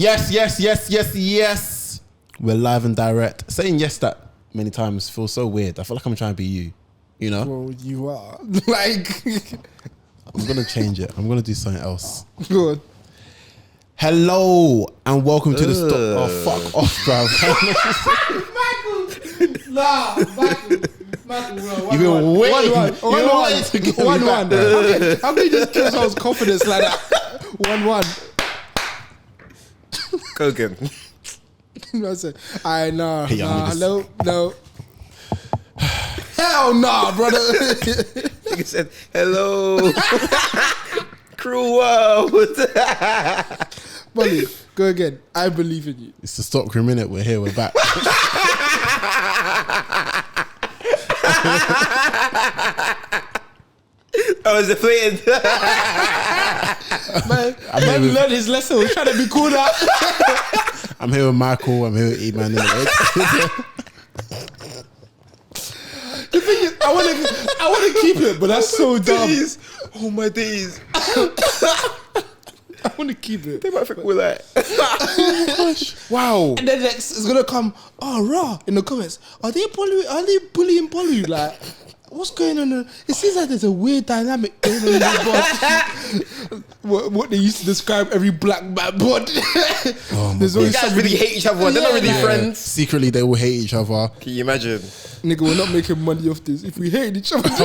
Yes. We're live and direct. Saying yes that many times feels so weird. I feel like I'm trying to be you. You know? Well, you are. Like... I'm going to change it. I'm going to do something else. Good. Hello and welcome to the stock. Oh, fuck off, bruv. Michael, You've been waiting. One. Okay. How can you just kill someone's confidence like that? 1-1. Go again. I said, no. No. Hell nah, brother. Nigga said, hello. Cruel world. Bolu, go again. I believe in you. It's the Stockroom, innit? We're here. We're back. I was deflated. Man learned his lesson. He was trying to be cool now. I'm here with Michael. I'm here with Eman. The thing is, I want to keep it, but that's so dumb. Oh my days. I want to keep it. They might think we're like, oh gosh. Wow. And then next is gonna come, raw in the comments. Are they bullying Bolu? Like, what's going on? It seems like there's a weird dynamic going on in the boss. what they used to describe every black man, but there's These guys really hate each other. They're not really friends. Secretly, they will hate each other. Can you imagine? Nigga, we're not making money off this. If we hate each other, I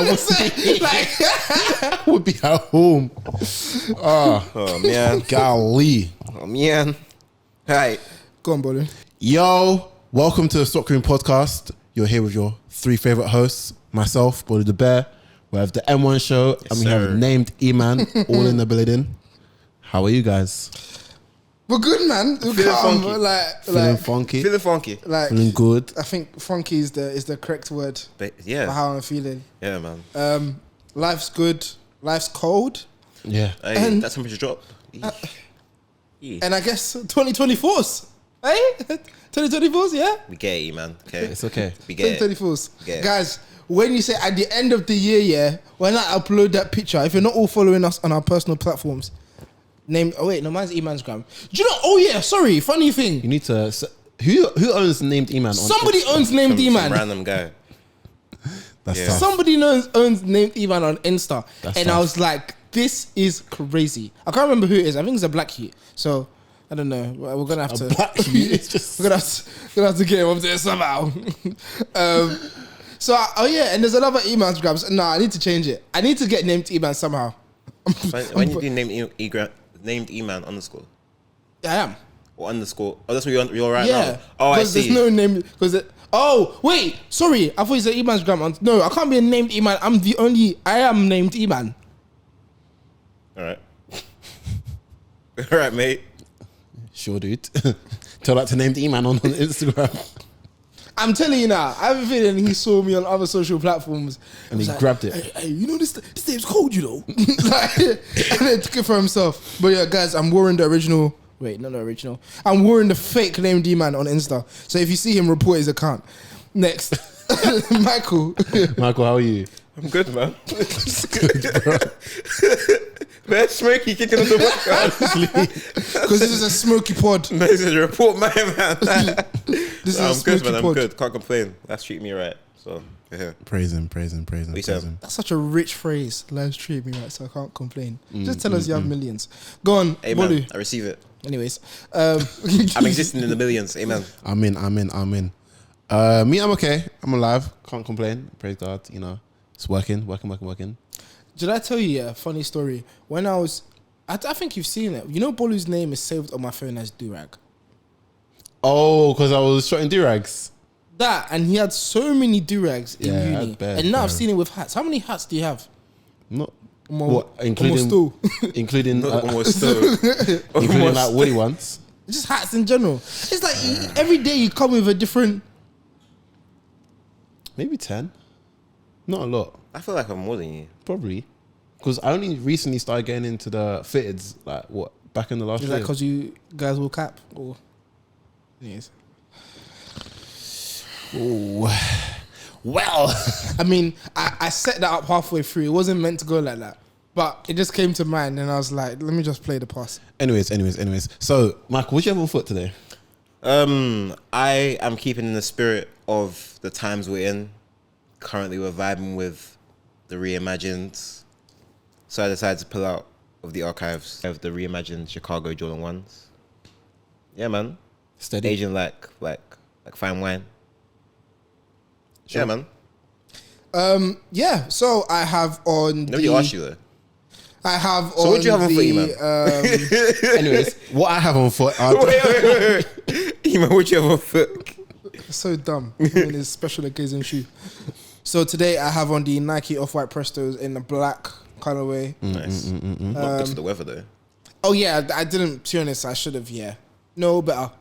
would be at home. Oh man. Golly. Oh man. Right. Go on, Bolu. Yo, welcome to the Stockroom podcast. You're here with your three favorite hosts. Myself, Bolu the Bear. We have the M1 show, and we have named Eman all in the building. How are you guys? We're good, man. We're calm. Feeling funky. Feeling funky. Like, feeling good. I think funky is the correct word But, for yeah. how I'm feeling. Yeah, man. Life's good. Life's cold. Yeah. Hey, And- that temperature drop. Yeah. And I guess 2024s. Hey? 2024s, yeah? We get it, man. Okay. It's okay. We get it. 2024s. Yeah. Guys, when you say at the end of the year, yeah, when I upload that picture, if you're not all following us on our personal platforms, mine's Eman's gram. Do you know? Oh yeah, sorry. Funny thing. You need to. Who owns named Eman? Somebody owns named Some Eman. random guy. That's Yeah. tough. Somebody owns named Eman on Insta, That's and tough. I was like, this is crazy. I can't remember who it is. I think it's a black kid. So I don't know. We're gonna have to. It's just. We're gonna have to get him up there somehow. And there's another Eman's grams. No, I need to change it. I need to get named Eman somehow. When you do named Eman underscore I am. or underscore. Oh, that's what you're right Yeah. now. Oh, I Because see. there's no name. Wait. Sorry. I thought you said Eman's gram. No, I can't be named Eman. I am named Eman. All right. All right, mate. Sure, dude. Tell that to named Eman on Instagram. I'm telling you now. I have a feeling he saw me on other social platforms And was he like, grabbed it. Hey, you know this name's cold, you know. And then took it for himself. But yeah, guys, I'm wearing the original. Wait, not the original. I'm wearing the fake named Eman on Insta. So if you see him, report his account. Next, Michael. Michael, how are you? I'm good, man. Good, bro. Man, smoky kicking on the podcast. Because this is a smoky pod. No, this is a report, man. This is a I'm good, smoky man. I'm pod. good. Can't complain. That's treating me right. So, yeah. Praise him. you saying? That's such a rich phrase. Lives treat me right, so I can't complain. Just tell us you have millions. Go on, Amen. Bolu. I receive it. Anyways, I'm existing in the millions. Amen. I'm in. Me, I'm okay. I'm alive. Can't complain. Praise God. You know, it's working. Did I tell you a funny story? When I think you've seen it. You know, Bolu's name is saved on my phone as Durag. Oh, because I was shotting durags. That, and he had so many Durags in Yeah, uni. that's bad, And now I've bro. seen it with hats. How many hats do you have? Not Almost- what, including including Not almost still. including like woolly ones. Just hats in general. It's like every day you come with a different. Maybe 10. Not a lot. I feel like I'm more than you. Probably. Because I only recently started getting into the fitteds, like what, back in the last Is year. that because you guys will cap? Or yes. Ooh. Well, I mean, I set that up halfway through. It wasn't meant to go like that. But it just came to mind, and I was like, let me just play the pass. Anyways. So, Michael, what do you have on foot today? I am keeping in the spirit of the times we're in. Currently, we're vibing with the reimagined. So I decided to pull out of the archives of the reimagined Chicago Jordan 1s. Yeah, man. Steady. Aging like fine wine. Sure. Yeah, man. Yeah. So I have on. Nobody asked you though. I have so on. what do you have on foot, Eman? Anyways, what I have on foot. Wait. Eman, what do you have on foot? So dumb. I mean, it's special occasion shoe. So today I have on the Nike Off-White Prestos in the black colorway. Nice. Not good for the weather though. Oh yeah, I didn't. To be honest, I should have. Yeah, know better.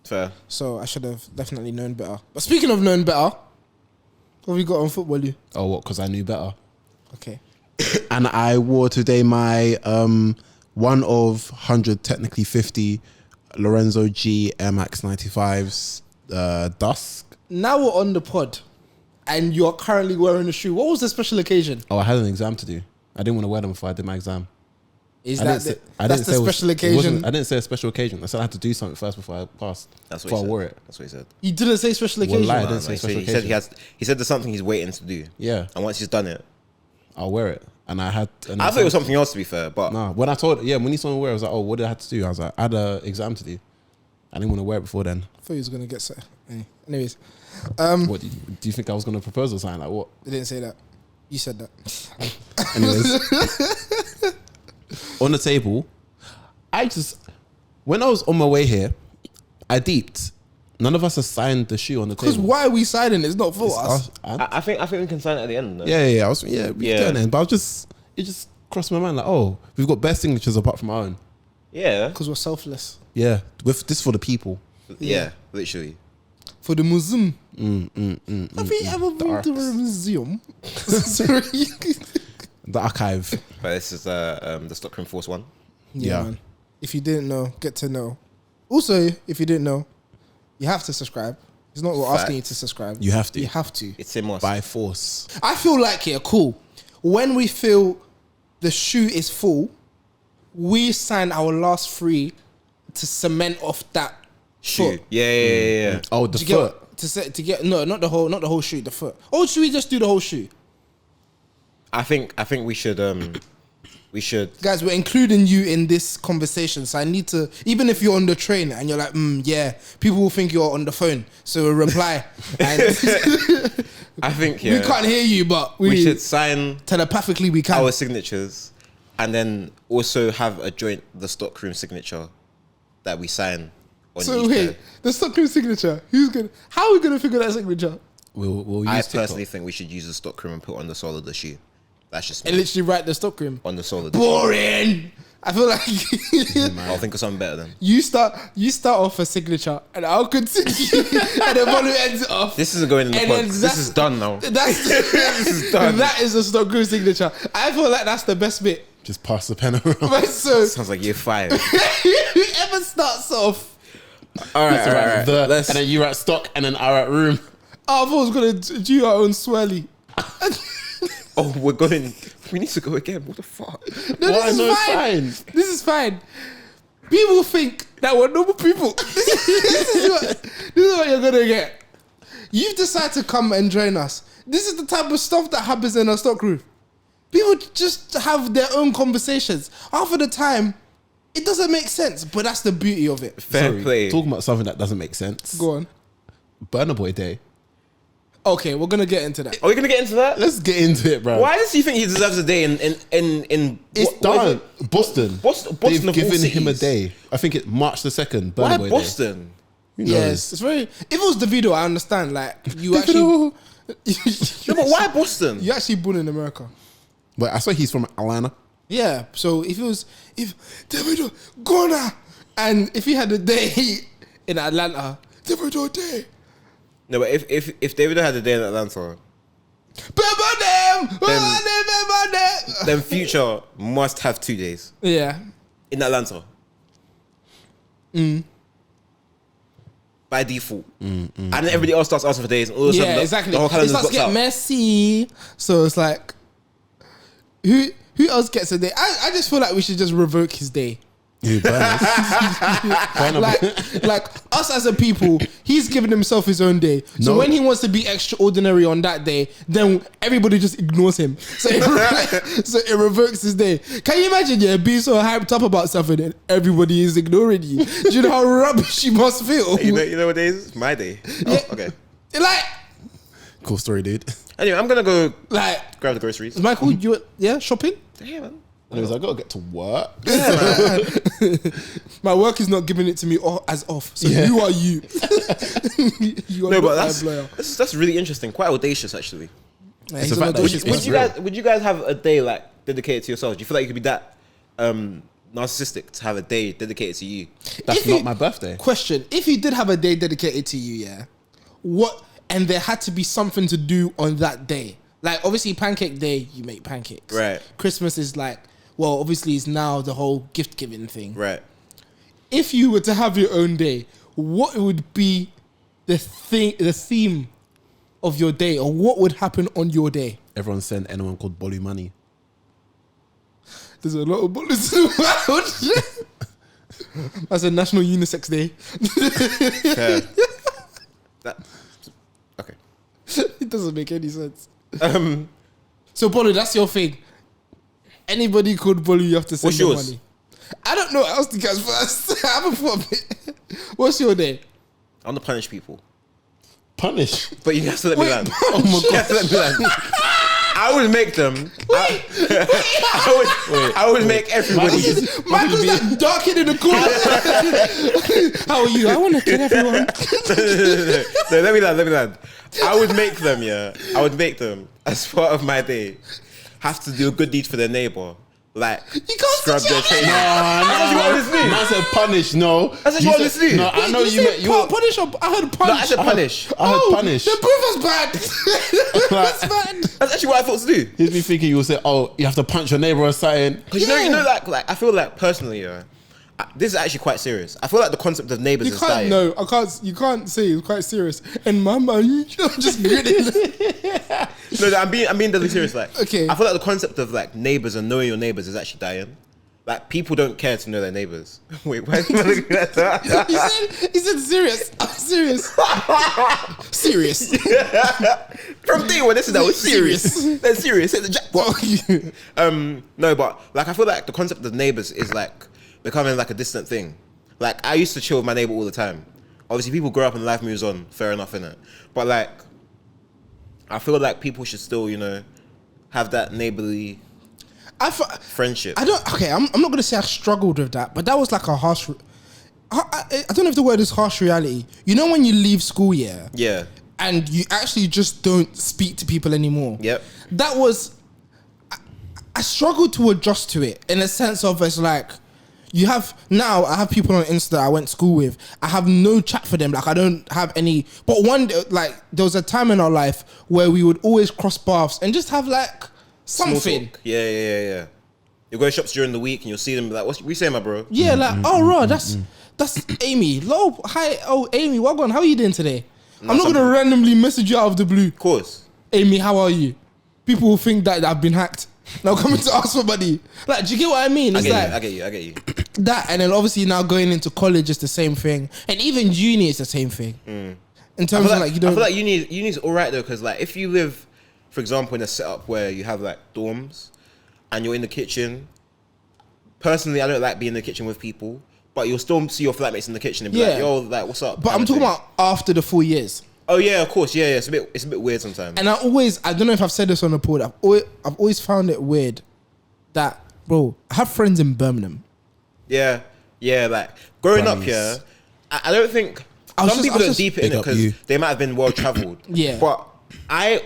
Fair. So I should have definitely known better. But speaking of knowing better, what have we got on football? You? Oh, what? Because I knew better. Okay. And I wore today my 1 of 100, technically 50, Lorenzo G Air Max 95s Dusk. Now we're on the pod, and you're currently wearing a shoe. What was the special occasion? Oh, I had an exam to do. I didn't want to wear them before I did my exam. Is I that didn't that's say the it was- special it occasion? wasn't- I didn't say a special occasion. I said I had to do something first before I passed. That's what before he I said. wore it. That's what he said. You didn't say special Well, occasion. lie, I No, didn't say he special said occasion. he said there's something he's waiting to do. Yeah, And once he's done it, I'll wear it. And I had. I thought it was something else to be fair, but Nah, when he saw me wear it, I was like, oh, what did I have to do? I was like, I had an exam to do. I didn't want to wear it before then. I thought he was gonna get set. Anyways, What do you think I was going to propose or something? Like what? I didn't say that. You said that. Anyways, on the table, when I was on my way here, I deeped. None of us have signed the shoe on the Because table. why are we signing? It's not for It's us. I think we can sign it at the end. Though. Yeah. We Yeah. can turn it. But it just crossed my mind like, oh, we've got best signatures apart from our own. Yeah. Because we're selfless. Yeah, with this for the people. Yeah, literally. For the museum. Have you ever been to a museum? Sorry. The archive. But this is the Stockroom Force 1. Yeah. Man. If you didn't know, get to know. Also, if you didn't know, you have to subscribe. It's not we're asking you to subscribe. You have to. You have to. It's a must. By force. I feel like, yeah, cool. When we feel the shoe is full, we sign our last 3 to cement off that Shoe. foot. Yeah. Oh, the To foot. get no, not the whole shoe, the foot. Or should we just do the whole shoe? I think we should Guys, we're including you in this conversation, so I need to, even if you're on the train and you're like, yeah, people will think you're on the phone, so reply. And I think we can't hear you, but we should sign telepathically we can. our signatures and then also have a joint the Stockroom signature that we sign on So each wait, pair. the Stockroom signature. How are we gonna figure that signature? We'll use I TikTok. personally think we should use the Stockroom and put on the sole of the shoe. That's just And me. literally write the Stockroom. On the sole of the shoe. Boring. I feel like I'll think of something better then. you start off a signature, and I'll continue, and then Bolu ends it off. This isn't going in the And pod. then This is done now. This is done. That is a Stockroom signature. I feel like that's the best bit. Just pass the pen around. But so Sounds like year 5. whoever starts off, All right. And then you write stock, and then I write room. I thought I was gonna do our own swirly. Oh, we're going. We need to go again. What the fuck? No, Why? this No, is it's fine. fine. This is fine. People think that we're normal people. this is what you're gonna get. You've decided to come and join us. This is the type of stuff that happens in our stockroom. People just have their own conversations. Half of the time, it doesn't make sense, but that's the beauty of it. Fair play. Talking about something that doesn't make sense. Go on. Burna Boy Day. Okay, we're gonna get into that. Are we gonna get into that? Let's get into it, bro. Why does he think he deserves a day in It's what is done. it? Boston. Boston They've of all given him a cities. day. I think it March the 2nd. Burna Why Boy Boston? Day. Who knows? Yes, it's very. If it was the video, I understand. Like you actually, No, but why Boston? you actually born in America. But I saw he's from Atlanta. Yeah. So if Davido Gona, and if he had a day in Atlanta, Davido day. No, but if David had a day in Atlanta, then Future must have 2 days Yeah. in Atlanta. By default. And then everybody else starts asking for days. And all of a sudden Yeah, the, exactly. The whole It calendar's starts to blocked get out. messy. So it's like, who Who else gets a day? I just feel like we should just revoke his day. You like us as a people, he's given himself his own day. So when he wants to be extraordinary on that day, then everybody just ignores him. So it revokes his day. Can you imagine, being so hyped up about something and everybody is ignoring you? Do you know how rubbish you must feel? You know what day is? My day. Oh, okay. Like, cool story, dude. Anyway, I'm gonna go like grab the groceries. Michael, shopping? Yeah, man. Anyways, I gotta get to work. My work is not giving it to me as off. So who are you? You are No, but that's really interesting. Quite audacious, actually. Yeah, he's an audacious person. Would you guys have a day like dedicated to yourselves? Do you feel like you could be that narcissistic to have a day dedicated to you? That's not my birthday. Question: if you did have a day dedicated to you, what? And there had to be something to do on that day. Like, obviously, Pancake Day, you make pancakes. Right. Christmas is like, well, obviously, it's now the whole gift giving thing. Right. If you were to have your own day, what would be the theme of your day, or what would happen on your day? Everyone send anyone called Bolu money. There's a lot of bullets in the world. That's a National Unisex Day. Okay. It doesn't make any sense. So, Bolu, that's your thing. Anybody called Bolu, you have to send them money. I don't know. I asked you guys first. I haven't thought of it. What's your day? I want to punish people. Punish? But you have to let me land. Oh my God. You have to let me land. I would make them. I would make everybody. Michael's like darking in the corner. How are you? I want to kill everyone. No, let me land. I would make them, I would make them, as part of my day, have to do a good deed for their neighbour. Like, you can't scrub their face. No. Man said punish, no. That's what you want to do. No, I know you meant... Punish or... I heard punish. No, I said punish. I heard punish. The proof was bad. That's bad. That's actually what I thought to do. He's me thinking you will say, oh, you have to punch your neighbour or something. Because you know, like, I feel like, personally, this is actually quite serious. I feel like the concept of neighbours is dying. No, I can't. You can't say it's quite serious. And mama, I'm just grinning. No, I'm being deadly serious. Like, okay. I feel like the concept of like neighbours and knowing your neighbours is actually dying. Like, people don't care to know their neighbours. Wait, why? He said serious. I'm serious. Serious. From day one, that was serious. They're serious. Hit the jackpot. No, but like, I feel like the concept of neighbours is like becoming like a distant thing. Like, I used to chill with my neighbour all the time. Obviously, people grow up and life moves on. Fair enough, innit? But like, I feel like people should still, have that neighbourly friendship. I'm not going to say I struggled with that, but that was like a harsh... I don't know if the word is harsh reality. You know when you leave school, Yeah. And you actually just don't speak to people anymore. Yep. That was... I struggled to adjust to it in a sense of it's like... I have people on Insta I went to school with. I have no chat for them. Like, I don't have any. But one day, like, there was a time in our life where we would always cross paths and just have like something. Yeah. You go to shops during the week and you'll see them like, what you saying, my bro? Yeah, like, oh, raw, that's Amy. Low, hi, oh, Amy, what going? How are you doing today? I'm not gonna randomly message you out of the blue. Of course. Amy, how are you? People will think that I've been hacked. Now coming to ask for money. Like, do you get what I mean? It's I get you. That, and then obviously now going into college is the same thing, and even uni is the same thing. In terms of like, you don't. I feel like uni's all right though, because like if you live, for example, in a setup where you have like dorms, and you're in the kitchen. Personally, I don't like being in the kitchen with people, but you'll still see your flatmates in the kitchen and be like, "Yo, like, what's up?" But I'm talking about after the 4 years. Oh yeah, of course, yeah. It's a bit weird sometimes. And I don't know if I've said this on the pod. I've always found it weird that, bro, I have friends in Birmingham. Yeah. Like growing up here, I don't think some people don't deep it in it because they might have been well travelled. Yeah. But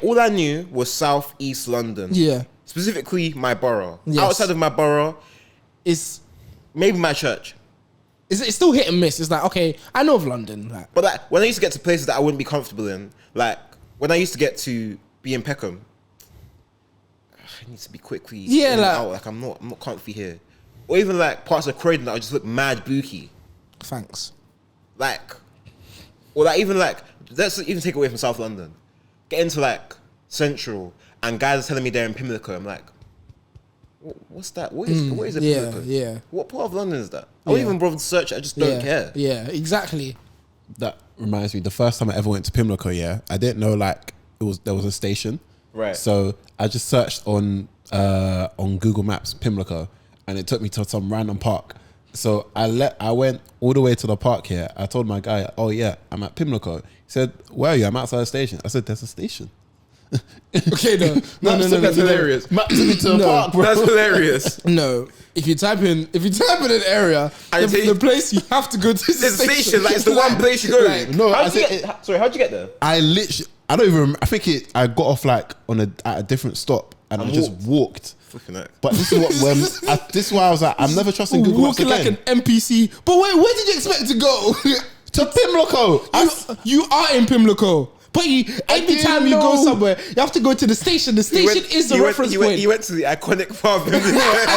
all I knew was South East London. Yeah. Specifically my borough. Yes. Outside of my borough is maybe my church. It's still hit and miss. It's like, okay, I know of London. Like. But like when I used to get to places that I wouldn't be comfortable in, like when I used to get to be in Peckham, I need to be quickly in and out. Like I'm not comfy here. Or even like parts of Croydon that I just look mad booky. Thanks. Like, or like even like, let's even take away from South London. Get into like Central and guys are telling me they're in Pimlico. I'm like, What's that? What is a Pimlico? Yeah. What part of London is that? I won't even bother to search. I just don't care. Yeah, exactly. That reminds me, the first time I ever went to Pimlico, I didn't know like there was a station. Right. So I just searched on Google Maps Pimlico, and it took me to some random park. So I went all the way to the park here. I told my guy, "Oh yeah, I'm at Pimlico." He said, "Where are you?" "I'm outside the station." I said, "There's a station." Okay, no. That's hilarious. Map took me to the park, bro. That's hilarious. No, if you type in an area, the place you have to go to is the station. Like it's the one place you go. No, how'd you get there? I don't even remember. I think I got off like at a different stop, and I just walked. But this is this is why I was like, I'm never trusting Google Maps walking again. like an NPC. But where did you expect to go? To Pimlico. You are in Pimlico. But every time you go somewhere, you have to go to the station. The station is the reference point. He went to the iconic park. I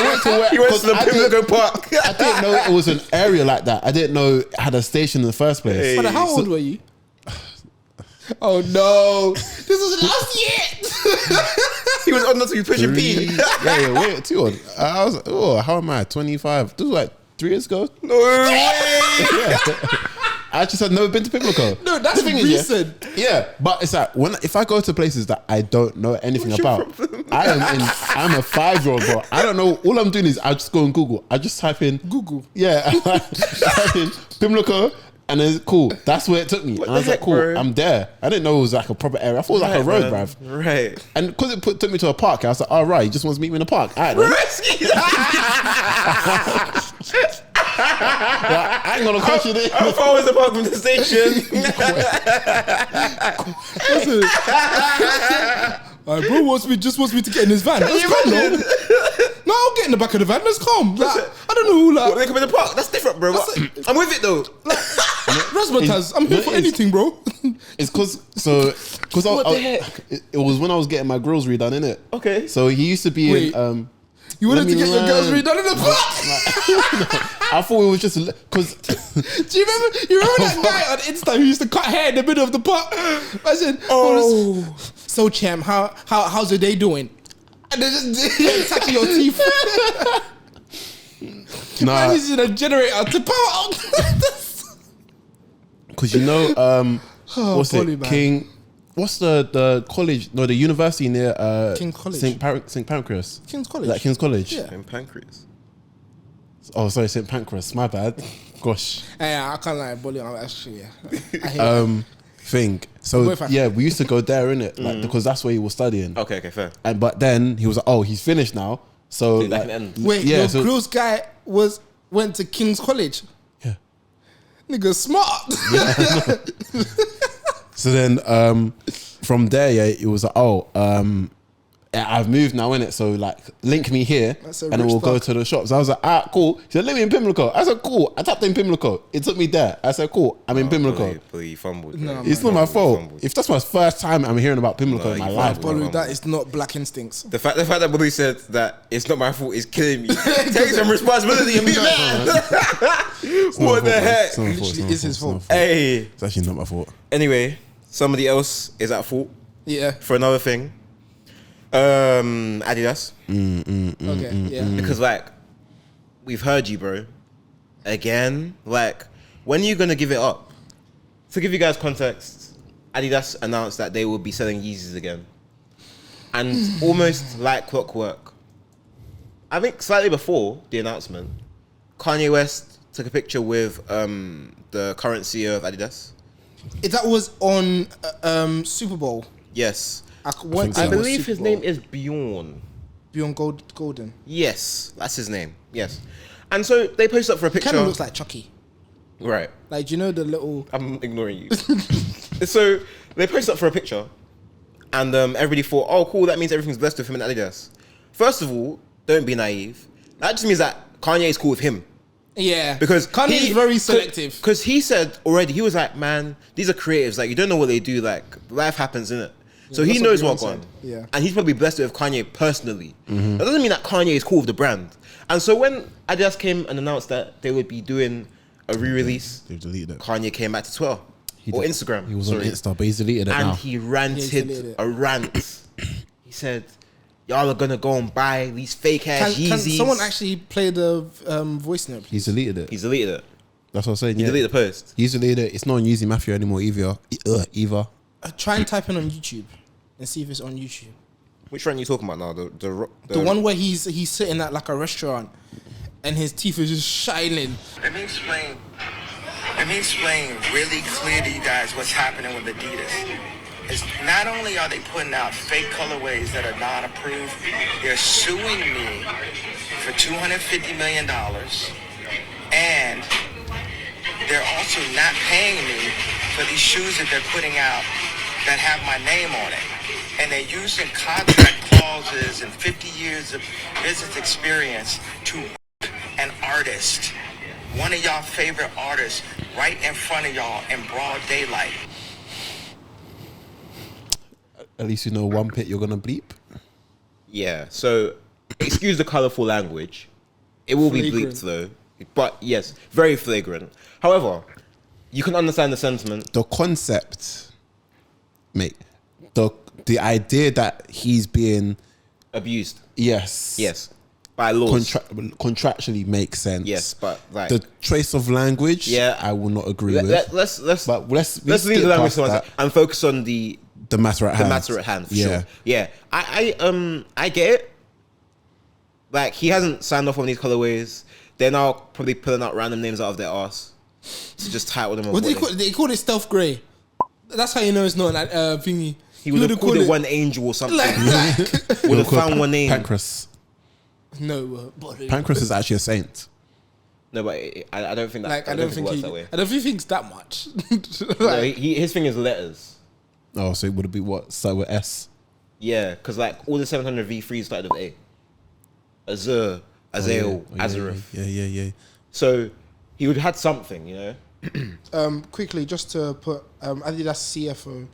went to where, he went to the Pimlico Park. I didn't know it was an area like that. I didn't know it had a station in the first place. Hey. But how old were you? Oh no! This was last year. He was on to be pushing P. Wait, too old. I was, how am I? 25. This was like 3 years ago. No way. I just had never been to Pimlico. No, that's recent. But it's like if I go to places that I don't know anything about, I'm a 5-year-old, bro. I don't know. All I'm doing is I just go on Google. I just type in Google. Yeah, I type in Pimlico, and then cool. That's where it took me. And I was like, cool, bro? I'm there. I didn't know it was like a proper area. I thought it was like a road, bruv. Right. And because it took me to a park, I was like, all right, he just wants to meet me in the park. All right, then. I ain't gonna question it. How far was the park from the station? Bro just wants me to get in his van. Let's come, no. No, I'll get in the back of the van. Let's come. Like, I don't know. Like, they come in the park. That's different, bro. I'm with it though. Razzmatazz, I'm here for anything, bro. It's because it was when I was getting my grills redone, innit? Okay. So he used to be in. You wanted to get your girls redone in the park? I thought it was just because. Do you remember that guy on Insta who used to cut hair in the middle of the park? I said, "Oh, so champ, how's your day doing?" And they just touching your teeth. Nah, man, he's in a generator to power out. Because what's it, man. King? What's the college? No, the university near King's College. St. Pancras. King's College. Like King's College. Yeah. In Pancras. Oh, sorry, St. Pancras. My bad. Gosh. Yeah, I can't lie, Bolu. I'm actually I hate thing. So we used to go there, innit? Like because that's where he was studying. Okay, fair. But then he was like, oh, he's finished now. So like, wait, your close guy went to King's College. Yeah. Nigga, smart. Yeah. So then from there, it was like, I've moved now, innit? So like, link me here, and then we'll go to the shops. I was like, cool. He said, live in Pimlico. I said, cool. I tapped in Pimlico. It took me there. I said, cool. I'm in Pimlico. You fumbled. No, it's not my fault. If that's my first time I'm hearing about Pimlico in my life, Bolu, that is not black instincts. The fact that Bolu said that it's not my fault is killing me. Take some responsibility and be mad. What the heck? It's his fault. Hey, it's actually not my fault. Anyway, somebody else is at fault. Yeah. For another thing. Adidas. Okay. Yeah. Because like, we've heard you, bro. Again, like, when are you gonna give it up? To give you guys context, Adidas announced that they will be selling Yeezys again, and almost like clockwork. I think slightly before the announcement, Kanye West took a picture with the current CEO of Adidas. That was on Super Bowl. Yes. I believe his name is Bjorn. Bjorn Golden. Yes, that's his name. Yes. And so they posted up for a picture. Kind of looks like Chucky. Right. Like, do you know the little... I'm ignoring you. So they posted up for a picture, and everybody thought, oh, cool, that means everything's blessed with him and Adidas. First of all, don't be naive. That just means that Kanye is cool with him. Yeah. Because Kanye is very selective. Because he said already, he was like, man, these are creatives. Like, you don't know what they do. Like, life happens, innit? So he knows what's going on. Yeah. And he's probably blessed with Kanye personally. That doesn't mean that Kanye is cool with the brand. And so when Adidas came and announced that they would be doing a re-release, they've deleted it. Kanye came back to Twitter or Instagram. He was on Insta, but he's deleted it now. And he ranted a rant. He said, y'all are gonna go and buy these fake ass Yeezys. Can someone actually play the voice note? He's deleted it. He's deleted it. That's what I'm saying. He deleted the post. He's deleted it. It's not on Yeezy Mafia anymore either. Try and type in on YouTube and see if it's on YouTube. Which one are you talking about now? The one where he's sitting at like a restaurant and his teeth is just shining. Let me explain really clear to you guys what's happening with Adidas. Is not only are they putting out fake colorways that are not approved, they're suing me for $250 million, and they're also not paying me for these shoes that they're putting out that have my name on it. And they're using contract clauses and 50 years of business experience to an artist, one of y'all favorite artists, right in front of y'all in broad daylight. At least you know one pit you're gonna bleep. Yeah. So excuse the colorful language. It will be bleeped though. But yes, very flagrant. However, you can understand the sentiment. The concept, mate. The idea that he's being Abused. yes By laws. contractually makes sense. Yes, but like the trace of language, Yeah. I will not agree with. let's let's leave the language to one side and focus on the matter at hand. matter at hand. For Yeah. sure. Yeah. I get it. Like he hasn't signed off on these colorways. They're now probably pulling out random names out of their ass to just title them. What do they call it? Stealth grey. That's how you know it's not like thingy. He would have called it one angel or something. Like, would have found one name. Pancras. no, Pancras is actually a saint. No, but I don't think that. like I don't think it works that way. I don't think he thinks that much. No, his thing is letters. Oh, so it would be what? Start with S. Yeah, because like all the 700 V3s started with A. Azure, Azael, Azareth. Yeah. So he would have had something, you know. Quickly, just to put Adidas CFO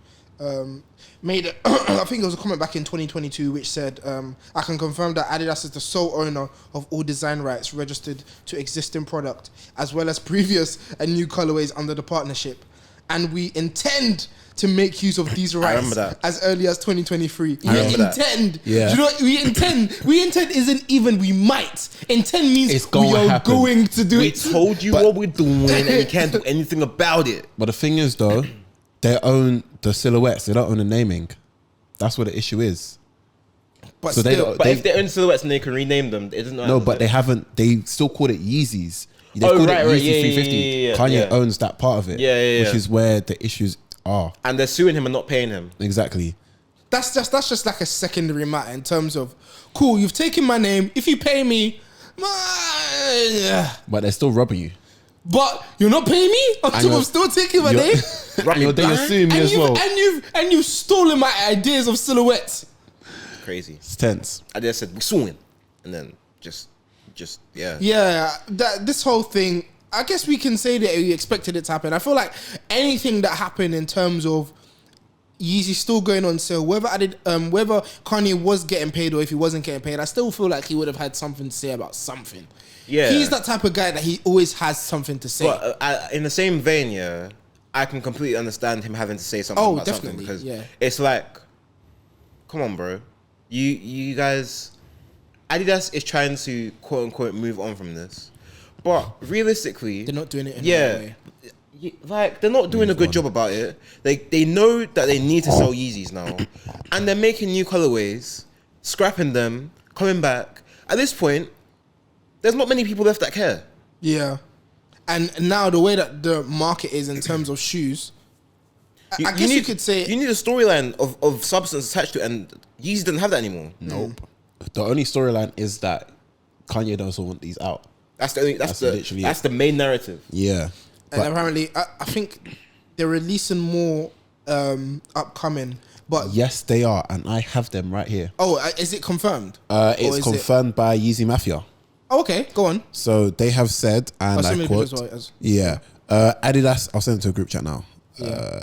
made I think it was a comment back in 2022 which said I can confirm that Adidas is the sole owner of all design rights registered to existing product as well as previous and new colorways under the partnership, and we intend to make use of these rights as early as 2023. I remember that. Intend. Yeah. Do you know what we intend? We intend isn't even we might. Intend means It's we gonna are happen. going to do We it. told you what we're doing and you can't do anything about it. But the thing is, though, they own the silhouettes. They don't own the naming. That's what the issue is. But So still, But if they own silhouettes and they can rename them, it doesn't matter. No, but they haven't. They still called it Yeezys. They Oh, called right, it right. Yeezy Yeah, 350. yeah. Kanye owns that part of it. Yeah. Which is where the issues are. And they're suing him and not paying him. Exactly. that's just like a secondary matter in terms of cool. You've taken my name. If you pay me, But they're still robbing you. but you're not paying me. I'm still taking my name. They're suing me as well. And you've stolen my ideas of silhouettes. Crazy. It's tense. I just said we're suing, and then just yeah. Yeah, this whole thing. I guess we can say that we expected it to happen. I feel like anything that happened in terms of Yeezy still going on sale, whether Kanye was getting paid or if he wasn't getting paid, I still feel like he would have had something to say about something. Yeah. He's that type of guy that he always has something to say. But in the same vein, yeah, I can completely understand him having to say something about something definitely, because yeah. it's like, come on, bro, you guys, Adidas is trying to quote unquote move on from this, but realistically, They're not doing it in the right way. Like they're not doing a good job about it. They know that they need to sell Yeezys now, and they're making new colorways, scrapping them, coming back. At this point, there's not many people left that care. Yeah. And now the way that the market is in terms of shoes, I guess you could say you need a storyline of substance attached to it, and Yeezy doesn't have that anymore. Nope. The only storyline is that Kanye doesn't want these out. That's the main narrative. Yeah. and apparently I think they're releasing more upcoming. But Yes, they are, and I have them right here. Is it confirmed? It's confirmed by Yeezy Mafia. Oh, okay, go on. So they have said, and I quote, Adidas, I'll send it to a group chat now. Yeah.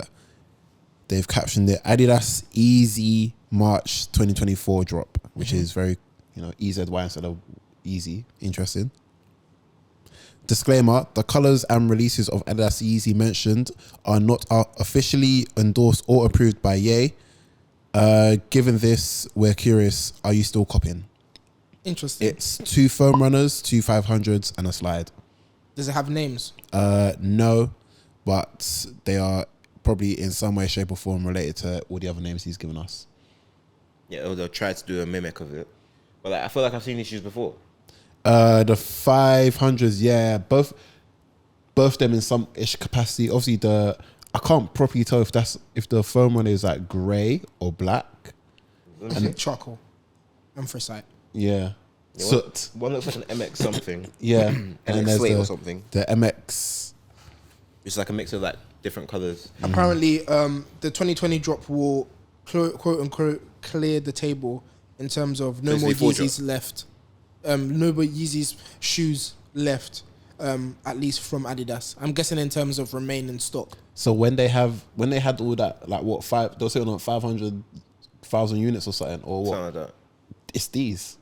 They've captioned it, Adidas Easy March 2024 drop, which is very, EZY instead of easy. Interesting. Disclaimer, the colours and releases of Adidas Yeezy mentioned are not officially endorsed or approved by Ye. Given this, we're curious. Are you still copying? Interesting. It's 2 foam runners, 2 500s, and a slide. Does it have names? No, but they are probably in some way, shape, or form related to all the other names he's given us. Yeah, or they'll try to do a mimic of it. But like, I feel like I've seen these shoes before. The 500s, yeah, both them in some ish capacity. Obviously, I can't properly tell if the foam runner is like grey or black. And charcoal. Anthracite. Yeah. Soot. One looks like an MX something. Yeah. And then there's slate or something. The MX. It's like a mix of like different colours. Apparently, the 2020 drop will quote unquote clear the table in terms of no more Yeezys left. No more Yeezys shoes left. At least from Adidas. I'm guessing in terms of remain in stock. So when they had all that, like what, they'll say on 500,000 units or something, or what? Something like that. It's these.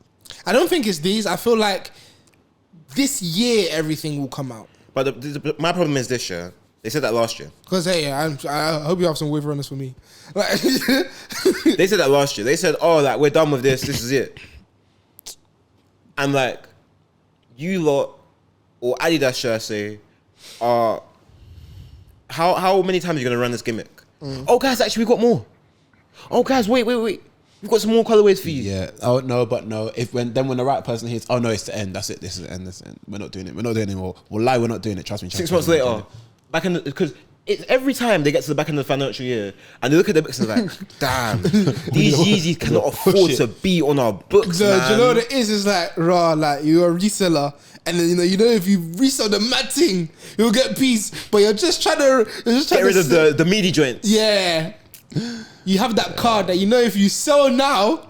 I don't think it's these. I feel like this year everything will come out. But my problem is this year. They said that last year. Because hey, I hope you have some waiver on this for me. Like, they said that last year. They said, "Oh, like we're done with this. This is it." And like, you lot or Adidas, should I say, are how many times are you gonna run this gimmick? Oh, guys, actually, we got more. Oh, guys, wait. We've got some more colorways for you. Yeah. Oh no, but no. When the right person hits, oh no, it's the end. That's it. This is the end. This is the end. We're not doing it. We're not doing it anymore. We'll lie. We're not doing it. Trust me. 6 months later, back in because every time they get to the back end of the financial year and they look at the books and they're like, damn, these Yeezys cannot afford to be on our books. Do man. you know what it is? It's like like you're a reseller, and then you know if you resell the mad thing, you'll get peace. But you're just trying to get rid of the meaty joints. Yeah. You have that card that you know if you sell now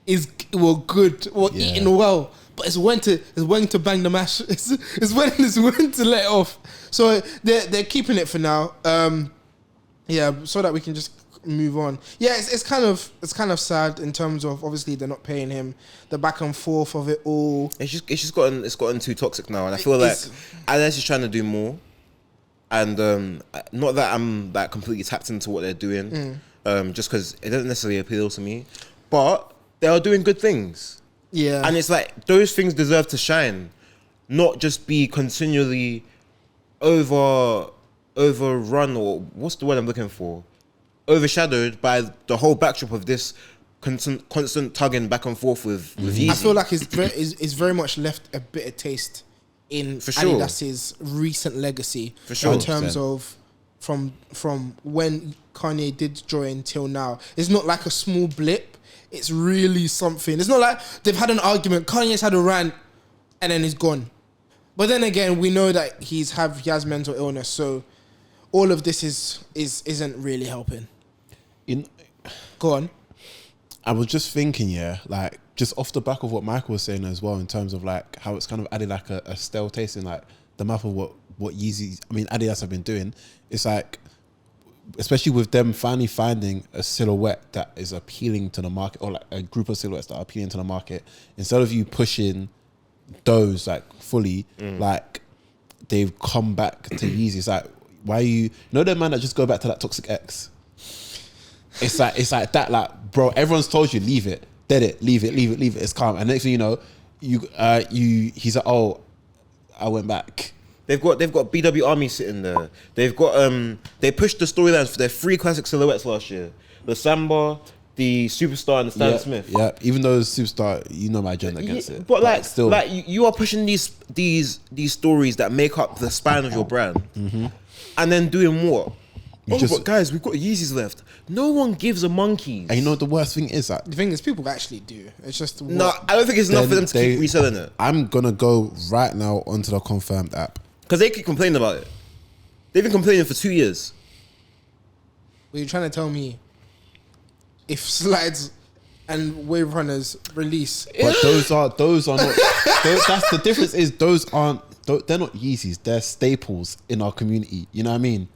is good or eating well, but it's when to bang the mash. It's when to let it off. So they're keeping it for now. So that we can just move on. Yeah, it's kind of sad in terms of obviously they're not paying him. The back and forth of it all. It's just gotten too toxic now, and I feel like Adidas is trying to do more. And not that I'm like completely tapped into what they're doing, just because it doesn't necessarily appeal to me, but they are doing good things. Yeah, and it's like those things deserve to shine, not just be continually overrun, or what's the word I'm looking for? Overshadowed by the whole backdrop of this constant tugging back and forth with Yeezy. I feel like it's very much left a bitter taste in Adidas's recent legacy, in terms of from when Kanye did join till now. It's not like a small blip. It's really something. It's not like they've had an argument. Kanye's had a rant, and then he's gone. But then again, we know that he has mental illness, so all of this isn't really helping. Go on. I was just thinking, like just off the back of what Michael was saying as well, in terms of like how it's kind of added like a stale taste in like the mouth of what Adidas have been doing. It's like, especially with them finally finding a silhouette that is appealing to the market, or like a group of silhouettes that are appealing to the market, instead of you pushing those like fully, like they've come back to Yeezy. It's like, why are you know the man that just go back to that Toxic X? It's like that, like, bro, everyone's told you leave it, dead it, leave it, it's calm. And next thing you know, he's like, oh, I went back. They've got BW Army sitting there. They've got they pushed the storylines for their 3 classic silhouettes last year: the Samba, the Superstar, and the Stan Smith. Yeah, even though it's Superstar, you know my agenda against it. But like, still, like you are pushing these stories that make up the spine of your brand, and then doing what? But guys, we've got Yeezys left. No one gives a monkey. And you know what the worst thing is? That the thing is, people actually do. It's just no. I don't think it's enough for them to keep reselling it. I'm gonna go right now onto the Confirmed app because they keep complaining about it. They've been complaining for 2 years. Well, you're trying to tell me if slides and wave runners release, but those are not. That's the difference. Is those aren't. They're not Yeezys. They're staples in our community. You know what I mean?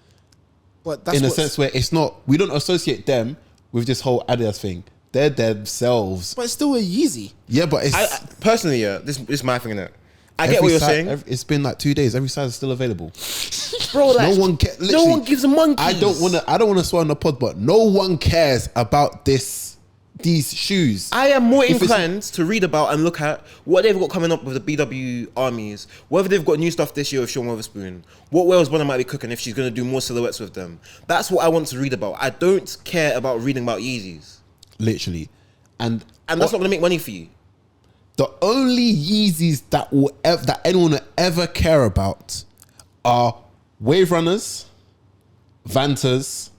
But that's in a sense where it's not, we don't associate them with this whole Adidas thing. They're themselves. But it's still a Yeezy. Yeah, but it's... I personally, this is my thing in it. I get what you're saying. It's been like 2 days. Every size is still available. bro. Like, no one cares. No one gives a monkey. I don't want to swear on the pod, but no one cares about these shoes. I am more inclined to read about and look at what they've got coming up with the BW armies, whether they've got new stuff this year with Sean Witherspoon, what Wales Bonner might be cooking if she's going to do more silhouettes with them. That's what I want to read about. I don't care about reading about Yeezys. Literally. And that's not going to make money for you. The only Yeezys that anyone will ever care about are Wave Runners, Vantas,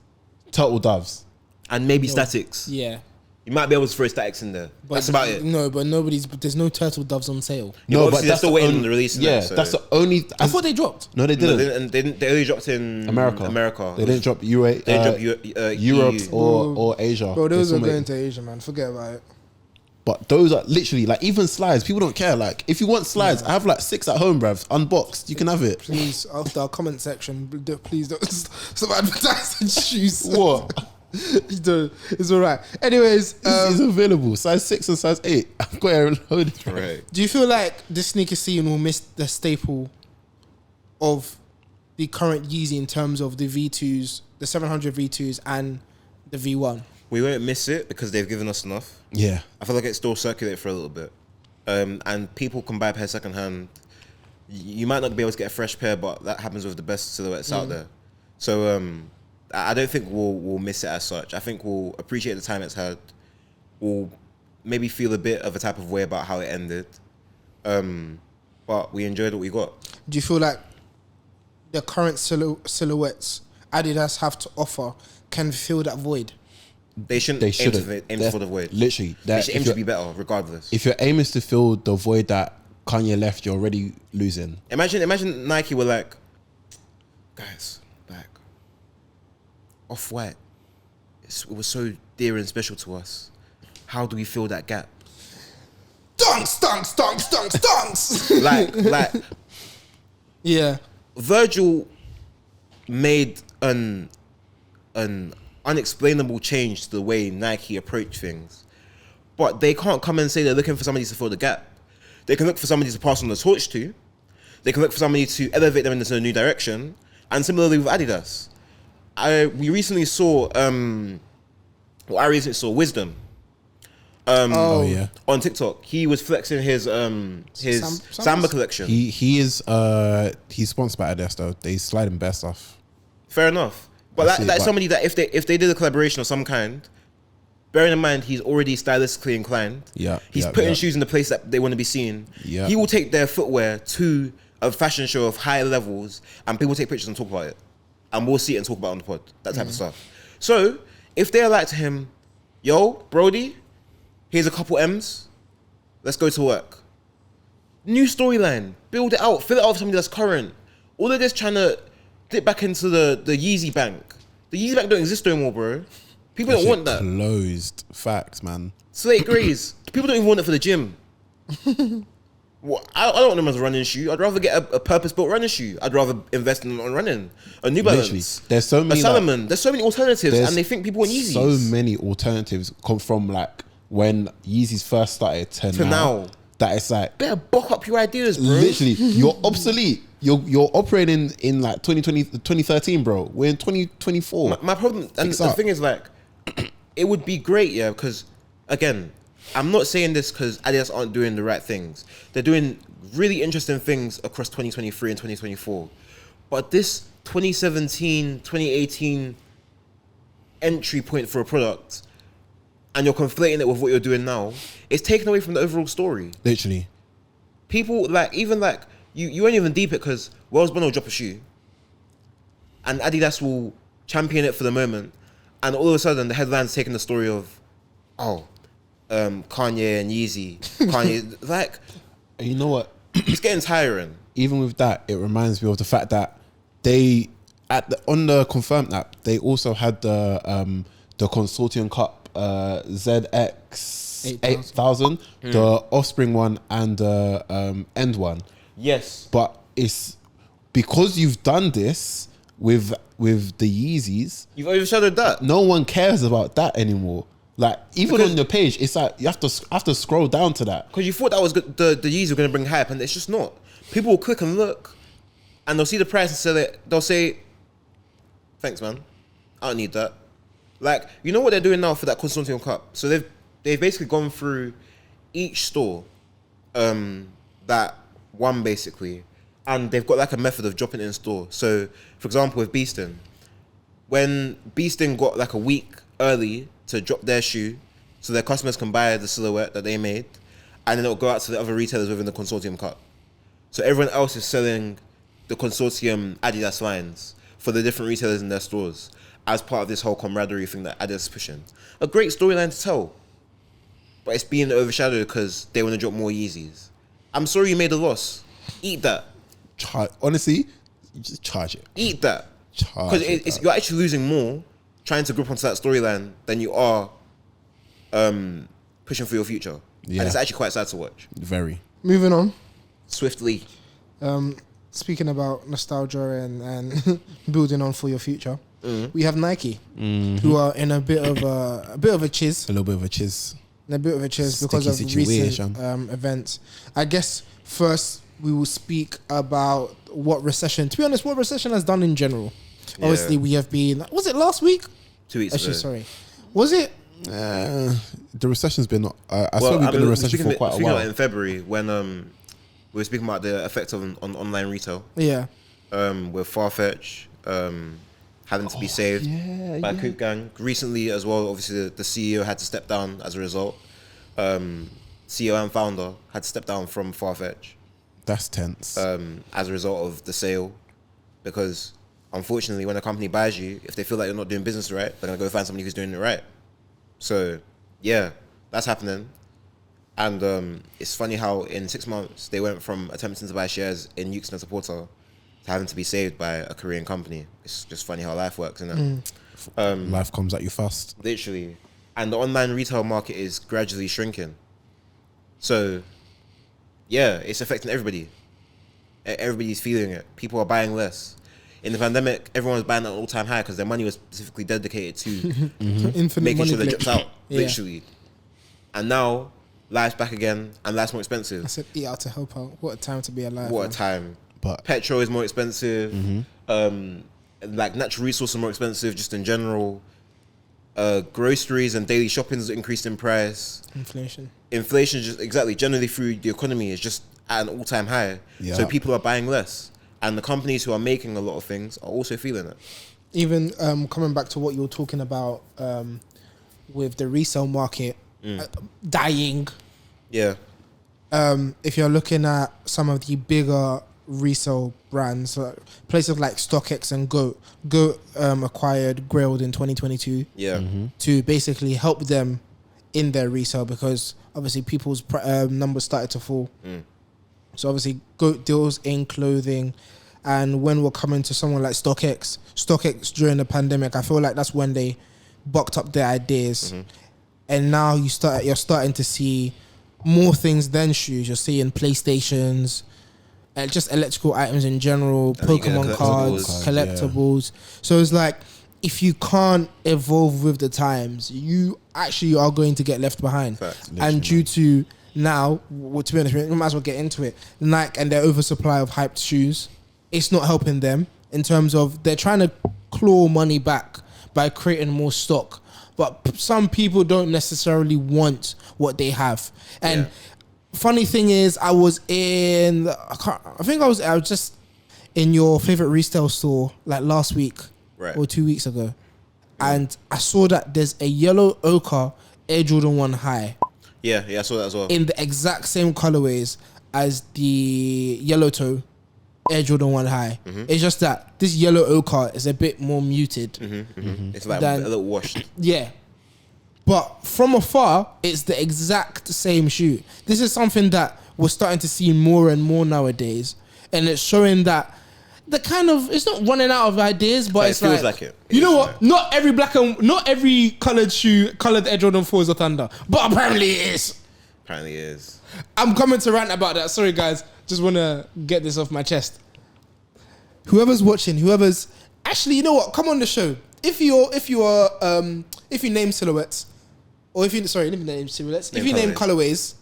Turtle Doves. And maybe Statics. Yeah. You might be able to throw Statics in there. But that's about it. No, but there's no Turtle Doves on sale. No, but they're still waiting on the release. Yeah, so. that's the only. I thought they dropped. No, they didn't. They only dropped in America. They didn't drop Europe EU. or Asia. Bro, those are going to Asia, man. Forget about it. But those are literally like even slides. People don't care. Like if you want slides, I have like 6 at home, bruv. Unboxed, you can have it. Please, after our comment section, please don't stop advertising shoes. What? It's all right. Anyways, it's available. Size 6 and size 8. I've got it loaded. Right. Do you feel like the sneaker scene will miss the staple of the current Yeezy in terms of the V2s, the 700 V2s, and the V1? We won't miss it because they've given us enough. Yeah. I feel like it's still circulated for a little bit. And people can buy a pair second hand. You might not be able to get a fresh pair, but that happens with the best silhouettes out there. So I don't think we'll miss it as such. I think we'll appreciate the time it's had. We'll maybe feel a bit of a type of way about how it ended. But we enjoyed what we got. Do you feel like the current silhouettes Adidas have to offer can fill that void? They shouldn't aim for the void. Literally. They should aim to be better, regardless. If your aim is to fill the void that Kanye left, you're already losing. Imagine Nike were like, guys, like, Off-White, it was so dear and special to us. How do we fill that gap? Dunks. like, yeah. Virgil made an unexplainable change to the way Nike approach things, but they can't come and say they're looking for somebody to fill the gap. They can look for somebody to pass on the torch to. They can look for somebody to elevate them into a new direction. And similarly with Adidas, we recently saw Wisdom on TikTok. He was flexing his Samba collection. He is he's sponsored by Adidas though. They slide him bare stuff. Fair enough. But that's somebody that if they did a collaboration of some kind, bearing in mind he's already stylistically inclined. Yeah. He's putting shoes in the place that they want to be seen. Yeah. He will take their footwear to a fashion show of higher levels and people take pictures and talk about it. And we'll see it and talk about it on the pod. That type of stuff. So if they're like to him, yo, Brody, here's a couple M's, let's go to work. New storyline, build it out, fill it out with somebody that's current. All of this trying to dip back into the Yeezy bank. The Yeezy bank don't exist anymore, bro. People don't want that. Closed. Facts, man. Slate Greys. People don't even want it for the gym. What? I don't want them as a running shoe. I'd rather get a purpose-built running shoe. I'd rather invest on running. A New Balance. Literally. There's so many. A Salomon. There's so many alternatives, and they think people want Yeezys. So many alternatives come from like when Yeezys first started to now. That it's like better buck up your ideas, bro. Literally, you're obsolete. You're operating in like 2013, bro. We're in 2024. My problem, and the thing is like, it would be great, yeah, because again, I'm not saying this because Adidas aren't doing the right things. They're doing really interesting things across 2023 and 2024. But this 2017, 2018 entry point for a product, and you're conflating it with what you're doing now, it's taken away from the overall story. Literally. People like, even like, you won't even deep it because Wales Bonner will drop a shoe and Adidas will champion it for the moment, and all of a sudden the headline's taking the story of, Kanye and Yeezy. Kanye, like, you know what? It's getting tiring. Even with that, it reminds me of the fact that they on the Confirmed app, they also had the Consortium Cup ZX 8000, the Offspring one and the End one. Yes, but it's because you've done this with the Yeezys. You've overshadowed that. No one cares about that anymore. Like even on your page, it's like you have to scroll down to that because you thought that was the Yeezys were going to bring hype, and it's just not. People will click and look, and they'll see the price and sell it. They'll say, "Thanks, man. I don't need that." Like, you know what they're doing now for that Consortium Cup? So they've basically gone through each store that won basically, and they've got like a method of dropping it in store. So, for example, with Beastin, when Beastin got like a week early to drop their shoe, so their customers can buy the silhouette that they made, and then it'll go out to the other retailers within the Consortium Cup. So everyone else is selling the Consortium Adidas lines for the different retailers in their stores as part of this whole camaraderie thing that Adidas is pushing. A great storyline to tell, but it's being overshadowed because they want to drop more Yeezys. I'm sorry you made a loss. Eat that. Honestly, you just charge it. Eat that. Because you're actually losing more trying to grip onto that storyline than you are pushing for your future. Yeah. And it's actually quite sad to watch. Very. Moving on. Swiftly. Speaking about nostalgia and building on for your future, we have Nike, who are in a bit of a chiz. A little bit of a chiz. Because of recent events. I guess first we will speak about what Recession. To be honest, what Recession has done in general. Yeah. Obviously, we have been. Was it last week? 2 weeks Actually, ago. sorry. Was it? The recession's been. I saw we've been in a recession for quite a while. In February, when we were speaking about the effect on online retail. Yeah. With Farfetch having to be saved by Coop Gang. Recently as well, obviously the CEO had to step down as a result. CEO and founder had to step down from Farfetch. That's tense. As a result of the sale. Because unfortunately, when a company buys you, if they feel like you're not doing business right, they're going to go find somebody who's doing it right. So, yeah, that's happening. And it's funny how in 6 months, they went from attempting to buy shares in Yuke's Net Porter to having to be saved by a Korean company. It's just funny how life works, isn't it? Life comes at you fast. Literally. And the online retail market is gradually shrinking. So, yeah, it's affecting everybody. Everybody's feeling it. People are buying less. In the pandemic, everyone was buying at an all-time high because their money was specifically dedicated to making sure they dropped out, literally. And now, life's back again, and life's more expensive. I said, eat out to help out. What a time to be alive. What a time. But petrol is more expensive. Like natural resources are more expensive just in general. Groceries and daily shopping has increased in price. Inflation just exactly generally through the economy is just at an all-time high. Yeah. So people are buying less. And the companies who are making a lot of things are also feeling it. Even coming back to what you were talking about with the resale market dying. Yeah. If you're looking at some of the bigger resale brands, places like StockX and Goat acquired Grailed in 2022. Yeah. To basically help them in their resale because obviously people's numbers started to fall. So obviously Goat deals in clothing, and when we're coming to someone like StockX during the pandemic, I feel like that's when they bucked up their ideas, and now you're starting to see more things than shoes. You're seeing PlayStations, and just electrical items in general, Pokemon cards, collectibles. Yeah. So it's like if you can't evolve with the times, you actually are going to get left behind. And due to now, well, to be honest, we might as well get into it. Nike and their oversupply of hyped shoes, it's not helping them in terms of they're trying to claw money back by creating more stock. But some people don't necessarily want what they have. And funny thing is, I was just in your favorite resale store like last week or 2 weeks ago, and I saw that there's a yellow ochre Air Jordan 1 high. Yeah, I saw that as well. In the exact same colorways as the yellow toe Air Jordan 1 high. It's just that this yellow ochre is a bit more muted. It's like a little washed. Yeah. But from afar, it's the exact same shoe. This is something that we're starting to see more and more nowadays. And it's showing that it's not running out of ideas, but it feels like it. You know what? Not every coloured Air Jordan 4 is a Thunder. But apparently it is. Apparently it is. I'm coming to rant about that. Sorry guys. Just want to get this off my chest. Whoever's watching, actually, you know what? Come on the show. If you name silhouettes, or if you name colorways,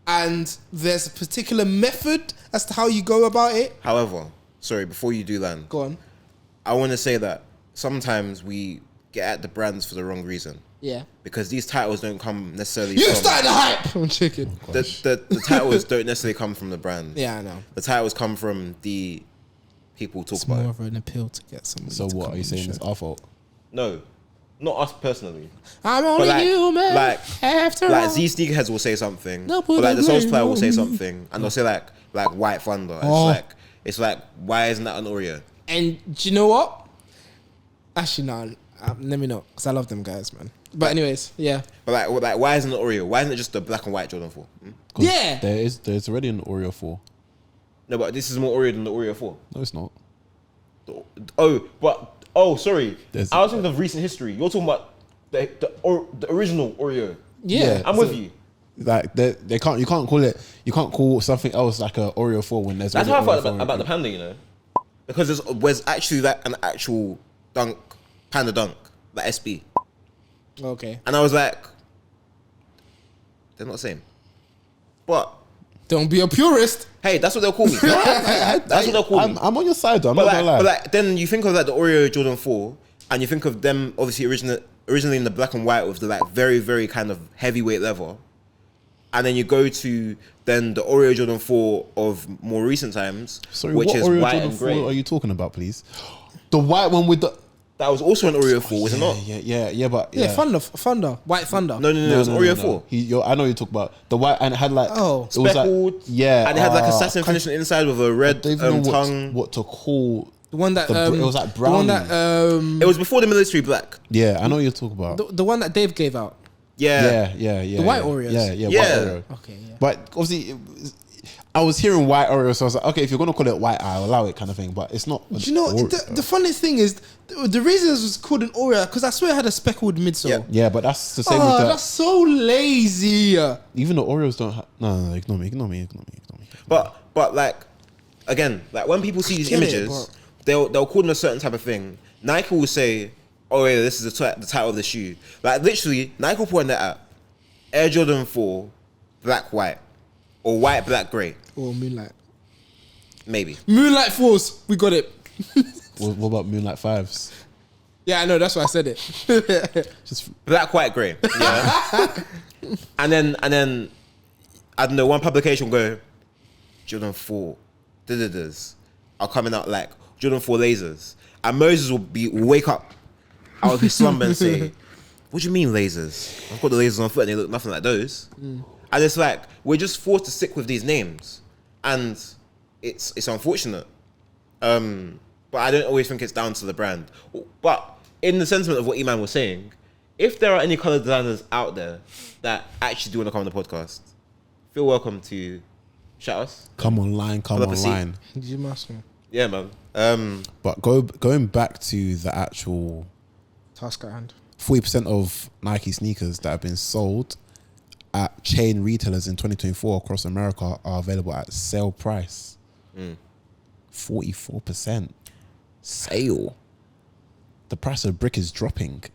and there's a particular method as to how you go about it. However, sorry, before you do land, Go on. I want to say that sometimes we get at the brands for the wrong reason. Yeah. Because these titles don't come necessarily You from... started the hype! I'm chicken. The titles don't necessarily come from the brand. Yeah, I know. The titles come from the people who talk It's about more it. of an appeal to get somebody. So to what come are you on the saying? show. It's our fault. No, not us personally. I'm only like- human. like- after all. Like Z Sneakerheads will say something, No, or but like the Soul Supply will say no. something, and they'll say like White Thunder. Oh. It's like why isn't that an Oreo? And do you know what? Actually, no. Let me know, because I love them guys, man. But anyways, yeah. But like why isn't it Oreo? Why isn't it just the black and white Jordan 4? 'Cause Yeah. There's already an Oreo 4. No, but this is more Oreo than the Oreo 4. No, it's not. Sorry. There's- I was thinking of recent history. You're talking about the original Oreo. Yeah. I'm with you. Like they can't. You can't call something else like a Oreo 4 when there's. That's how I already felt Oreo 4. about the Panda, you know, because there's actually like an actual Panda Dunk, like SB, Okay. and I was like, they're not the same. But Don't be a purist. hey, that's what they'll call me. That's what they'll call me. I'm on your side though. I'm But not gonna lie. like, then you think of like the Oreo Jordan 4, and you think of them obviously originally in the black and white with the like very, very kind of heavyweight leather. And then you go to then the Oreo Jordan 4 of more recent times, Sorry, which what is Oreo white Jordan and 4 grey. are you talking about, please? The white one with the. That was also an Oreo 4, was it not? Yeah, but Yeah, Thunder. White Thunder. No, it was Oreo 4. I know you talk about the white, and it had like it was Speckled. like, yeah, And it had like a satin finish on the inside with a red I don't even know tongue. what to call. The one that it was like brown. The one that It was before the military black. Yeah, I know what you're talking about. the one that Dave gave out. Yeah. The white Oreos? Yeah, Yeah. white Oreo. Okay, yeah. But obviously, I was hearing white Oreo, so I was like, okay, if you're gonna call it white, I'll allow it, kind of thing. But it's not. Do you know the funniest thing is the reason it was called an Oreo because I swear it had a speckled midsole. Yeah. Yeah, but that's the same with Oh, that's so lazy. even the Oreos don't have. No, ignore me. But like again, like when people see these Kill it, images, they'll call them a certain type of thing. Nike will say, "Oh yeah, this is the title of the shoe." Like literally, Nike will point that at Air Jordan 4, black white, or white black grey, Or Moonlight. maybe. Moonlight Force. We got it. What about Moonlight 5s? Yeah, I know. That's why I said it. Just Black, white, grey. Yeah. and then I don't know, one publication will go, Jordan 4 da-da-das are coming out like Jordan 4 lasers. And Moses will wake up out of his slumber and say, what do you mean lasers? I've got the lasers on foot and they look nothing like those. And it's like, we're just forced to stick with these names. And it's unfortunate. But I don't always think it's down to the brand. But in the sentiment of what Eman was saying, if there are any color designers out there that actually do want to come on the podcast, feel welcome to shout us. come online. Pull up a seat. Did you ask me? Yeah, man. But going back to the actual Task at hand. 40% of Nike sneakers that have been sold at chain retailers in 2024 across America are available at sale price. 44% sale. The price of brick is dropping.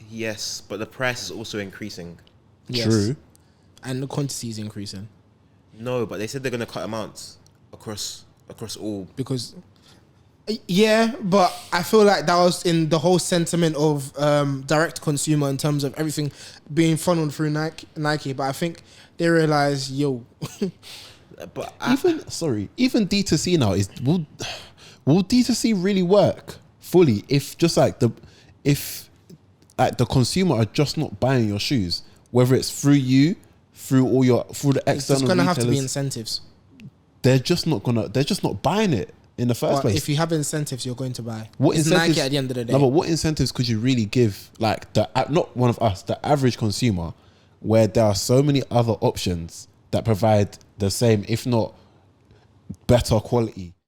Yes, but the price is also increasing. Yes. True. And the quantity is increasing No, but they said they're going to cut amounts across all. because. Yeah, but I feel like that was in the whole sentiment of direct consumer in terms of everything being funneled through Nike. But I think they realize, But even D2C now will D2C really work fully if the consumer are just not buying your shoes, whether it's through you, through the it's external going to have to be retailers, incentives. they're just not buying it in the first But place. if you have incentives, you're going to buy. What It's incentives, Nike at the end of the day. No, but what incentives could you really give, like not one of us, the average consumer, where there are so many other options that provide the same, if not better quality